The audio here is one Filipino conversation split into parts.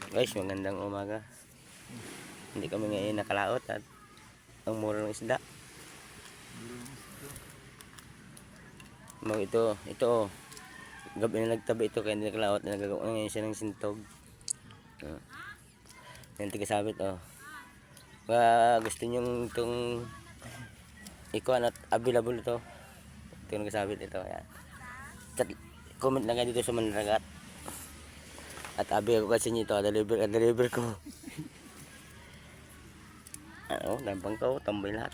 Guys, magandang umaga. Hindi kami ngayon nakalaot at ang mura ng isda. Ito gabi na nagtabi ito kaya hindi nakalaot na nagagawa na ngayon siya ng sintog. Yan tigasabit gusto nyo itong ikuan at available ito. Ito yung nagasabit ito. Yan. Comment lang kayo dito sa Manragat. At abi ako kasi nito, deliver ko. Lampang ko, tambay lahat.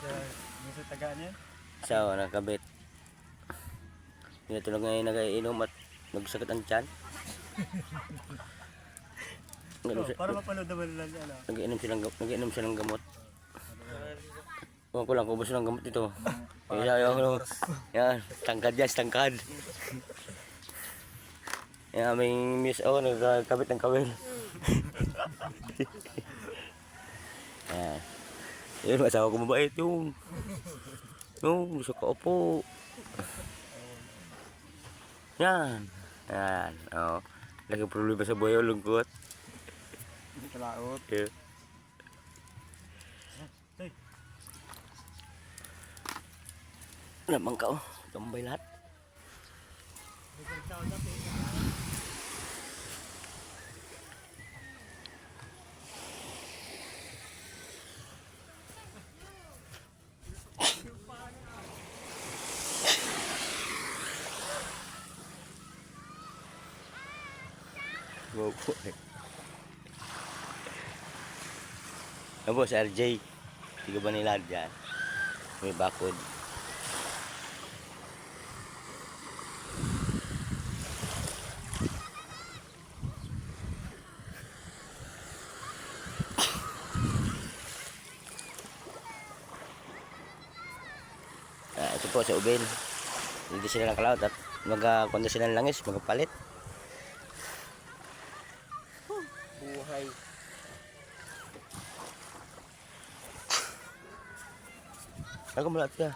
Sa taga niya? So, nakabit. Dito lang ngayon nag-iinom at nagsakit ang tiyan. Para mapanood naman lang ano. Nag-iinom siya ng gamot. Huwag ko lang, kubos ng gamot ito. Yan, tangkad yan, tangkad. Yan, aming miss nagkabit ng kawil. Yan. Yun, asawa ko mabait yung gusto ko upo. Yan. Yan. Lagi problema sa buhay o lungkot. Kalaot. Yeah. Lamang ka tambay lahat. Wow po boss, RJ. Tiga ba nila dyan? May bakod. Ito po sa Ubin. Hindi sila nakalaot at magkakunda sila ng langis, magpalit. Buhay. Ako malat ka.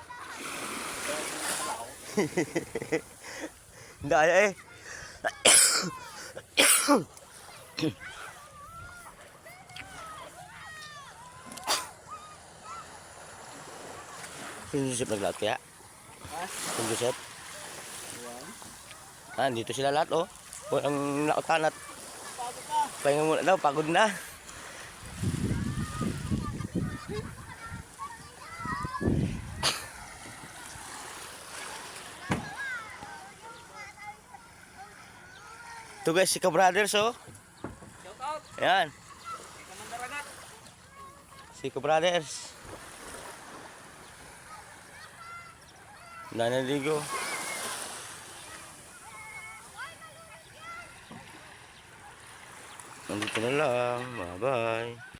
Hindi ay Yung Joseph naglaot kaya? Yung Joseph? Dito sila lahat ang laotan at pahinga muna daw, pagod na. Ito guys, si Ka-Brothers Shout out. Ayan. Kamandaragat. Si Ka-Brothers. Nanaligo. Nandito na lang. Bye bye.